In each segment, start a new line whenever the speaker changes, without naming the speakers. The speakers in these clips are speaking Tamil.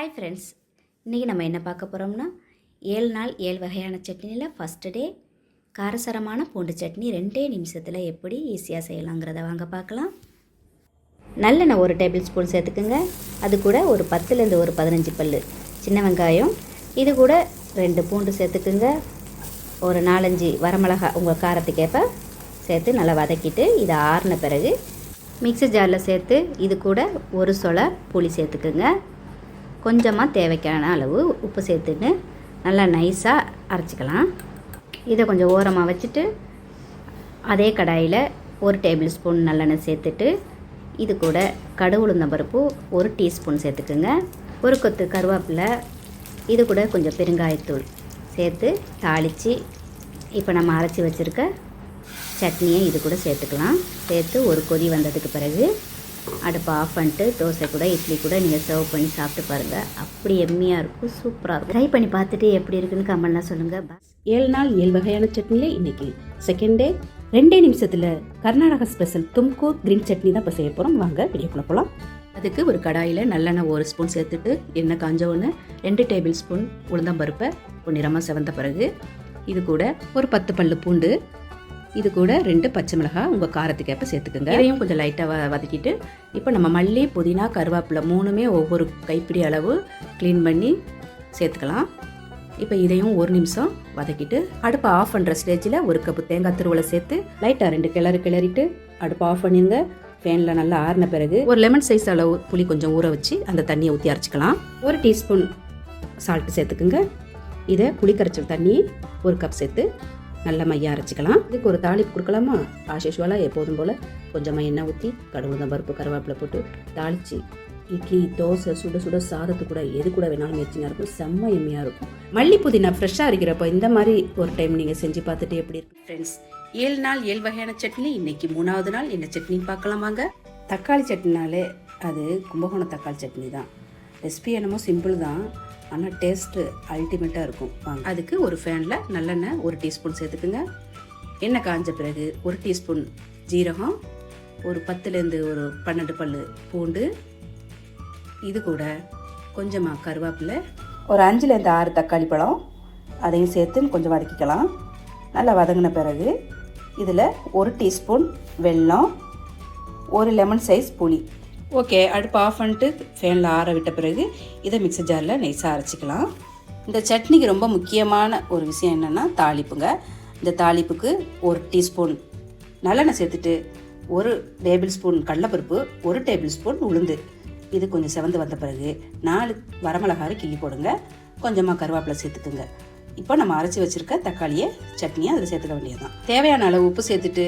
ஹாய் ஃப்ரெண்ட்ஸ், இன்றைக்கி நம்ம என்ன பார்க்க போகிறோம்னா 7 நாள் 7 வகையான சட்னியில் ஃபஸ்ட்டு டே காரசாரமான பூண்டு சட்னி 2 நிமிஷத்தில் எப்படி ஈஸியாக செய்யலாங்கிறத வாங்க பார்க்கலாம். நல்லெண்ணெய் 1 டேபிள் ஸ்பூன் சேர்த்துக்குங்க. அது கூட ஒரு 10லேருந்து ஒரு 15 பல் சின்ன வெங்காயம், இது கூட 2 பூண்டு சேர்த்துக்குங்க. ஒரு 4-5 வரமிளகாய் உங்கள் காரத்துக்கேற்ப சேர்த்து நல்லா வதக்கிட்டு இதை ஆறின பிறகு மிக்ஸி ஜாரில் சேர்த்து இது கூட ஒரு சொலை புளி சேர்த்துக்குங்க. கொஞ்சமாக தேவைக்கான அளவு உப்பு சேர்த்துட்டு நல்லா நைஸாக அரைச்சிக்கலாம். இதை கொஞ்சம் ஓரமாக வச்சுட்டு அதே கடாயில் 1 டேபிள் ஸ்பூன் நல்லெண்ணெய் சேர்த்துட்டு இது கூட கடுகு உளுந்தம் பருப்பு 1 டீஸ்பூன் சேர்த்துக்குங்க. ஒரு கொத்து கருவேப்பிலை, இது கூட கொஞ்சம் பெருங்காயத்தூள் சேர்த்து தாளித்து இப்போ நம்ம அரைச்சி வச்சுருக்க சட்னியை இது கூட சேர்த்துக்கலாம். சேர்த்து ஒரு கொதி வந்ததுக்கு பிறகு அடுப்பை ஆஃப் பண்ணிட்டு தோசை கூட இட்லி கூட நீங்கள் சர்வ் பண்ணி சாப்பிட்டு பாருங்கள். அப்படி எம்மியாக இருக்கும், சூப்பராக இருக்கும். ட்ரை பண்ணி பார்த்துட்டு எப்படி இருக்குன்னு கமெண்ட்லாம் சொல்லுங்கள்.
7 நாள் 7 வகையான சட்னியில் இன்றைக்கி செகண்ட் டே 2 நிமிஷத்தில் கர்நாடகா ஸ்பெஷல் தும்கூர் கிரீன் சட்னி தான் இப்போ செய்ய போகிறோம். வாங்க வீடியோக்குள்ள போகலாம்.
அதுக்கு ஒரு கடாயில் நல்லெண்ணெய் 1 ஸ்பூன் சேர்த்துட்டு எண்ணெய் காஞ்ச ஒன்று 2 டேபிள் ஸ்பூன் உளுந்தம்பருப்பை பொன்னிறமாக செவந்த பிறகு இது கூட ஒரு 10 பல்லு பூண்டு, இது கூட 2 பச்சை மிளகாய் உங்கள் காரத்துக்கேற்ப சேர்த்துக்குங்க. இதையும் கொஞ்சம் லைட்டாக வதக்கிட்டு இப்போ நம்ம மல்லி, புதினா, கருவேப்பிலை 3மே ஒவ்வொரு கைப்பிடி அளவு க்ளீன் பண்ணி சேர்த்துக்கலாம். இப்போ இதையும் 1 நிமிஷம் வதக்கிட்டு அடுப்பை ஆஃப் பண்ணுற ஸ்டேஜில் 1 கப்பு தேங்காய் துருவலை சேர்த்து லைட்டாக 2 கிளறிட்டு அடுப்பை ஆஃப் பண்ணிடுங்க. ஃபேனில் நல்லா ஆறின பிறகு ஒரு லெமன் சைஸ் அளவு புளி கொஞ்சம் ஊற வச்சு அந்த தண்ணியை ஊற்றி அரைச்சிக்கலாம். 1 டீஸ்பூன் சால்ட்டு சேர்த்துக்குங்க. இதை புளி கரைச்சல் தண்ணி 1 கப் சேர்த்து நல்லா மையாக அரைச்சிக்கலாம். இதுக்கு ஒரு தாளிப்பு கொடுக்கலாமா? ஆஸ் யூஷுவலாக எப்போதும் போல் கொஞ்சமாக எண்ணெய் ஊற்றி கடுகு பருப்பு கருவேப்பிலை போட்டு தாளித்து இட்லி, தோசை, சுட சுட சாதத்து கூட எது கூட வேணாலும் மேட்சிங்காக இருக்கும். செம்ம எம்மையாக இருக்கும். மல்லி புதினா ஃப்ரெஷ்ஷாக இருக்கிறப்போ இந்த மாதிரி ஒரு டைம் நீங்கள் செஞ்சு பார்த்துட்டு எப்படி இருக்கு ஃப்ரெண்ட்ஸ். 7 நாள் 7 வகையான சட்னி. இன்றைக்கி 3வது நாள் என்ன சட்னின்னு பார்க்கலாம் வாங்க. தக்காளி சட்னினாலே அது கும்பகோணம் தக்காளி சட்னி தான். ரெசிபி என்னமோ சிம்பிள் தான், ஆனால் டேஸ்ட்டு அல்டிமேட்டாக இருக்கும். வாங்க. அதுக்கு ஒரு ஃபேனில் நல்லெண்ணெய் 1 டீஸ்பூன் சேர்த்துக்குங்க. எண்ணெய் காஞ்ச பிறகு 1 டீஸ்பூன் ஜீரகம், ஒரு 10லேருந்து ஒரு 12 பல் பூண்டு, இது கூட கொஞ்சமாக கருவேப்பிலை, ஒரு 5லேருந்து 6 தக்காளி பழம் அதையும் சேர்த்து கொஞ்சம் வதக்கிக்கலாம். நல்லா வதங்கின பிறகு இதில் 1 டீஸ்பூன் வெல்லம், ஒரு லெமன் சைஸ் புளி. ஓகே, அடுப்பு ஆஃப் பண்ணிட்டு ஃபேனில் ஆற விட்ட பிறகு இதை மிக்ஸி ஜாரில் நைஸாக அரைச்சிக்கலாம். இந்த சட்னிக்கு ரொம்ப முக்கியமான ஒரு விஷயம் என்னென்னா தாளிப்புங்க. இந்த தாளிப்புக்கு 1 டீஸ்பூன் நல்லெண்ணெய் சேர்த்துட்டு 1 டேபிள் ஸ்பூன் கடலைப்பருப்பு, 1 டேபிள் ஸ்பூன் உளுந்து, இது கொஞ்சம் செவந்து வந்த பிறகு 4 வரமிளகாய் கிள்ளி போடுங்க. கொஞ்சமாக கருவேப்பிலை சேர்த்துக்குங்க. இப்போ நம்ம அரைச்சி வச்சுருக்க தக்காளியை சட்னியை அதில் சேர்த்துக்க வேண்டியதுதான். தேவையான அளவு உப்பு சேர்த்துட்டு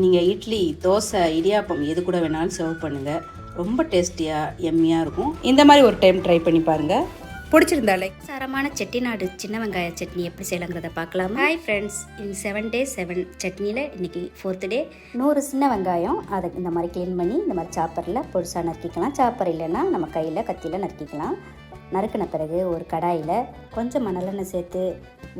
நீங்கள் இட்லி, தோசை, இடியாப்பம் எது கூட வேணாலும் சர்வ் பண்ணுங்கள். ரொம்ப டேஸ்டியாக எம்மியாக இருக்கும். இந்த மாதிரி ஒரு டைம் ட்ரை பண்ணி பாருங்கள். பிடிச்சிருந்தா லைக். சாரமான செட்டிநாடு சின்ன வெங்காய சட்னி எப்படி செய்யலாங்கிறத பார்க்கலாம். ஹாய் ஃப்ரெண்ட்ஸ், இந்த 7 டே 7 சட்னியில் இன்றைக்கி 4th டே 100 சின்ன வெங்காயம் அதை இந்த மாதிரி க்ளீன் பண்ணி இந்த மாதிரி சாப்பரில் பொடிசாக நறுக்கிக்கலாம். சாப்பர் இல்லைன்னா நம்ம கையில் கத்தியில் நறுக்கிக்கலாம். நறுக்கின பிறகு ஒரு கடாயில் கொஞ்சம் நல்லெண்ணெய் சேர்த்து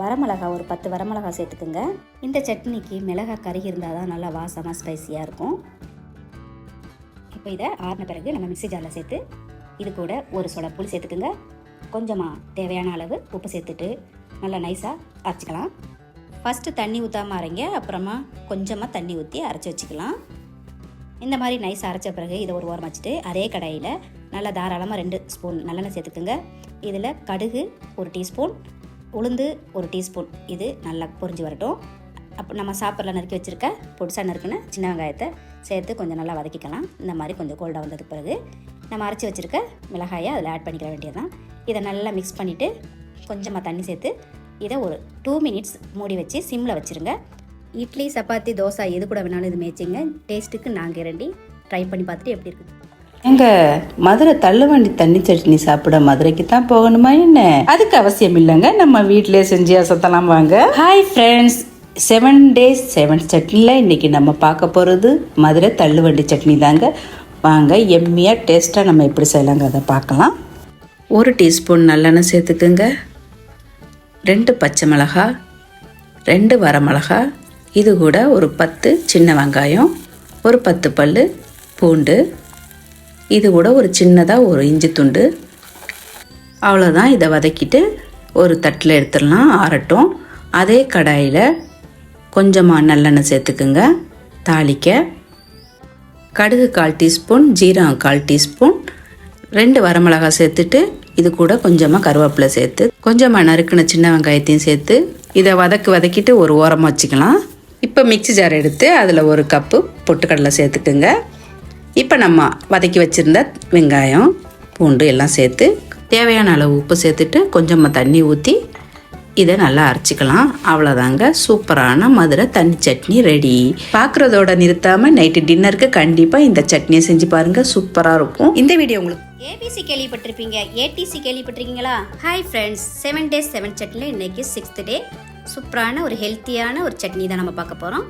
வரமிளகாய் ஒரு 10 வரமிளகாய் சேர்த்துக்குங்க. இந்த சட்னிக்கு மிளகாய் கறி இருந்தால் தான் நல்லா வாசமாக ஸ்பைஸியாக இருக்கும். இப்போ இதை ஆறின பிறகு நம்ம மிக்ஸி ஜாரில் சேர்த்து இது கூட ஒரு சொலை புளி சேர்த்துக்குங்க. கொஞ்சமாக தேவையான அளவு உப்பு சேர்த்துட்டு நல்லா நைஸாக அரைச்சிக்கலாம். ஃபஸ்ட்டு தண்ணி ஊற்றாமல் அரைங்க, அப்புறமா கொஞ்சமாக தண்ணி ஊற்றி அரைச்சி வச்சுக்கலாம். இந்த மாதிரி நைஸாக அரைச்ச பிறகு இதை ஒரு ஓரம் வச்சுட்டு அதே கடாயில் நல்லா தாராளமாக 2 ஸ்பூன் நல்லெண்ணெய் சேர்த்துக்குங்க. இதில் கடுகு 1 டீஸ்பூன், உளுந்து 1 டீஸ்பூன், இது நல்லா பொரிஞ்சு வரட்டும். அப்போ நம்ம சாப்பிட்ல நறுக்கி வச்சுருக்க பொடிசா நறுக்குன்னு சின்ன வெங்காயத்தை சேர்த்து கொஞ்சம் நல்லா வதக்கிக்கலாம். இந்த மாதிரி கொஞ்சம் கோல்டாக வந்ததுக்கு பிறகு நம்ம அரைச்சி வச்சுருக்க மிளகாயை அதில் ஆட் பண்ணிக்கிற வேண்டியதுதான். இதை நல்லா மிக்ஸ் பண்ணிவிட்டு கொஞ்சமாக தண்ணி சேர்த்து இதை ஒரு 2 மினிட்ஸ் மூடி வச்சு சிம்மில் வச்சுருங்க. இட்லி, சப்பாத்தி, தோசை எது கூட வேணாலும் இது மேய்ச்சிங்க. டேஸ்ட்டுக்கு நான் கேரண்டி. ட்ரை பண்ணி பார்த்துட்டு எப்படி இருக்குது.
எங்கள் மதுரை தள்ளுவண்டி தண்ணி சட்னி சாப்பிட மதுரைக்கு தான் போகணுமா என்ன? அதுக்கு அவசியம் இல்லைங்க, நம்ம வீட்டிலே செஞ்சு அசத்தலாம் வாங்க. ஹாய் ஃப்ரெண்ட்ஸ், 7 days 7 சட்னியில் இன்றைக்கி நம்ம பார்க்க போகிறது மதுரை தள்ளுவண்டி சட்னி தாங்க. வாங்க எம்மியாக டேஸ்ட்டாக நம்ம எப்படி செய்யலாங்கிறத பார்க்கலாம். 1 டீஸ்பூன் நல்லெண்ணெய் சேர்த்துக்குங்க. 2 பச்சை மிளகாய், 2 வரமிளகாய், இது கூட ஒரு 10 சின்ன வெங்காயம், ஒரு 10 பல் பூண்டு, இது கூட ஒரு சின்னதாக ஒரு இஞ்சி துண்டு, அவ்வளோதான். இதை வதக்கிட்டு ஒரு தட்டில் எடுத்துடலாம், ஆறட்டும். அதே கடாயில் கொஞ்சமாக நல்லெண்ணெய் சேர்த்துக்குங்க. தாளிக்க கடுகு 1/4 டீஸ்பூன், ஜீரகம் 1/4 டீஸ்பூன், 2 வரமிளகாய் சேர்த்துட்டு இது கூட கொஞ்சமாக கருவேப்பிலை சேர்த்து கொஞ்சமாக நறுக்கின சின்ன வெங்காயத்தையும் சேர்த்து இதை வதக்கிட்டு ஒரு ஓரமாக வச்சுக்கலாம். இப்போ மிக்ஸி ஜார் எடுத்து அதில் 1 கப்பு பொட்டுக்கடலை சேர்த்துக்குங்க. இப்போ நம்ம வதக்கி வச்சுருந்த வெங்காயம், பூண்டு எல்லாம் சேர்த்து தேவையான அளவு உப்பு சேர்த்துட்டு கொஞ்சமாக தண்ணி ஊற்றி இதை நல்லா அரைச்சிக்கலாம். அவ்வளோதாங்க, சூப்பரான மதுரை தண்ணி சட்னி ரெடி. பார்க்குறதோட நிறுத்தாமல் நைட்டு டின்னருக்கு கண்டிப்பாக இந்த சட்னியை செஞ்சு பாருங்கள், சூப்பராக இருக்கும். இந்த வீடியோ உங்களுக்கு
ஏபிசி கேள்விப்பட்டிருப்பீங்க, ஏடிசி கேள்விப்பட்டிருக்கீங்களா? ஹாய் ஃப்ரெண்ட்ஸ், 7 days 7 சட்னியில் இன்றைக்கி 6th டே. சூப்பரான ஒரு ஹெல்த்தியான ஒரு சட்னி தான் நம்ம பார்க்க போகிறோம்.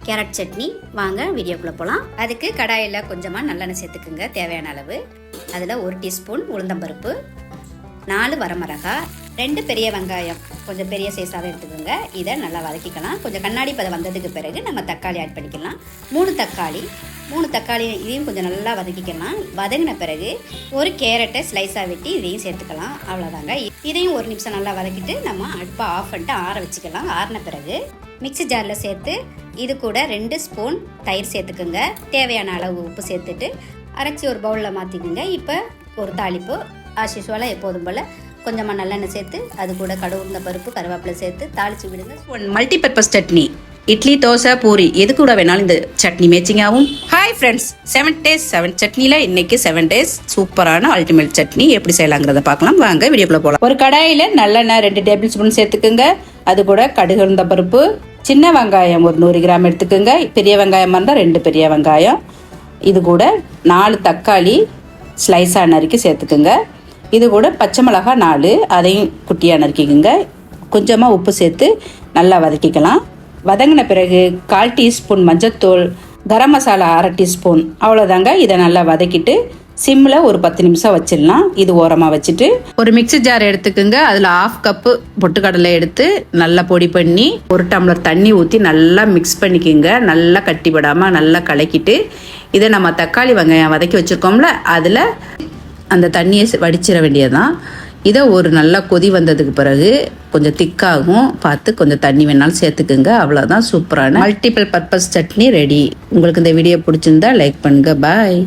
கேரட் சட்னி. வாங்க வீடியோக்குள்ளே போகலாம். அதுக்கு கடாயில் கொஞ்சமாக நல்லெண்ணெய் சேர்த்துக்குங்க தேவையான அளவு. அதில் 1 டீஸ்பூன் உளுந்தம்பருப்பு, 4 வரமிளகாய், 2 பெரிய வெங்காயம் கொஞ்சம் பெரிய சைஸாகவே எடுத்துக்கோங்க. இதை நல்லா வதக்கிக்கலாம். கொஞ்சம் கண்ணாடி பதம் வந்ததுக்கு பிறகு நம்ம தக்காளி ஆட் பண்ணிக்கலாம். 3 தக்காளி இதையும் கொஞ்சம் நல்லா வதக்கிக்கலாம். வதங்கின பிறகு 1 கேரட்டை ஸ்லைஸாக வெட்டி இதையும் சேர்த்துக்கலாம். அவ்வளோதாங்க. இதையும் 1 நிமிஷம் நல்லா வதக்கிட்டு நம்ம அடுப்பை ஆஃப் பண்ணிட்டு ஆற வச்சுக்கலாம். ஆறின பிறகு மிக்ஸி ஜாரில் சேர்த்து இது கூட 2 ஸ்பூன் தயிர் சேர்த்துக்குங்க. தேவையான அளவு உப்பு சேர்த்துட்டு அரைச்சி ஒரு பவுலில் மாற்றிக்குங்க. இப்போ ஒரு தாளிப்பு ஆஸ் யூசுவலாக எப்போதும் போல் கொஞ்சமாக நல்லெண்ணெய் சேர்த்து அது கூட கடுகு பருப்பு கருவேப்பிலை சேர்த்து தாளித்து விடுங்க.
மல்டிபர்பஸ் சட்னி இட்லி, தோசை, பூரி எது கூட வேணாலும் இந்த சட்னி மேட்சிங் ஆகும். ஹாய் ஃப்ரெண்ட்ஸ், 7 days 7 சட்னியில் இன்னைக்கு 7 days சூப்பரான அல்டிமேட் சட்னி எப்படி செய்யலாங்கிறத பார்க்கலாம். வாங்க வீடியோக்குள்ளே போகலாம். ஒரு கடாயில் நல்லெண்ணெய் 2 டேபிள் ஸ்பூன் சேர்த்துக்குங்க. அது கூட கடுகு உளுந்த பருப்பு, சின்ன வெங்காயம் ஒரு 100 கிராம் எடுத்துக்கோங்க. பெரிய வெங்காயமாக இருந்தால் 2 பெரிய வெங்காயம். இது கூட 4 தக்காளி ஸ்லைஸாக நறுக்கி சேர்த்துக்குங்க. இது கூட பச்சை மிளகாய் 4, அதையும் குட்டியாக நறுக்கிக்குங்க. கொஞ்சமாக உப்பு சேர்த்து நல்லா வதக்கிக்கலாம். வதங்கின பிறகு 1/4 டீஸ்பூன் மஞ்சத்தூள், கரம் மசாலா 1/2 டீஸ்பூன், அவ்வளோதாங்க. இதை நல்லா வதக்கிட்டு சிம்மில் ஒரு 10 நிமிஷம் வச்சிடலாம். இது ஓரமாக வச்சுட்டு ஒரு மிக்ஸி ஜார் எடுத்துக்குங்க. அதில் 1/2 கப்பு பொட்டுக்கடலை எடுத்து நல்லா பொடி பண்ணி 1 டம்ளர் தண்ணி ஊற்றி நல்லா மிக்ஸ் பண்ணிக்கோங்க. நல்லா கட்டிப்படாமல் நல்லா கலக்கிட்டு இதை நம்ம தக்காளி வெங்காயம் வதக்கி வச்சுருக்கோம்ல அதில் அந்த தண்ணியை வடிச்சிட வேண்டியதுதான். இதை ஒரு நல்லா கொதி வந்ததுக்கு பிறகு கொஞ்சம் திக்காகும், பார்த்து கொஞ்சம் தண்ணி வேணாலும் சேர்த்துக்குங்க. அவ்வளோதான், சூப்பரான மல்டிபிள் பர்பஸ் சட்னி ரெடி. உங்களுக்கு இந்த வீடியோ பிடிச்சிருந்தா லைக் பண்ணுங்கள். பாய்.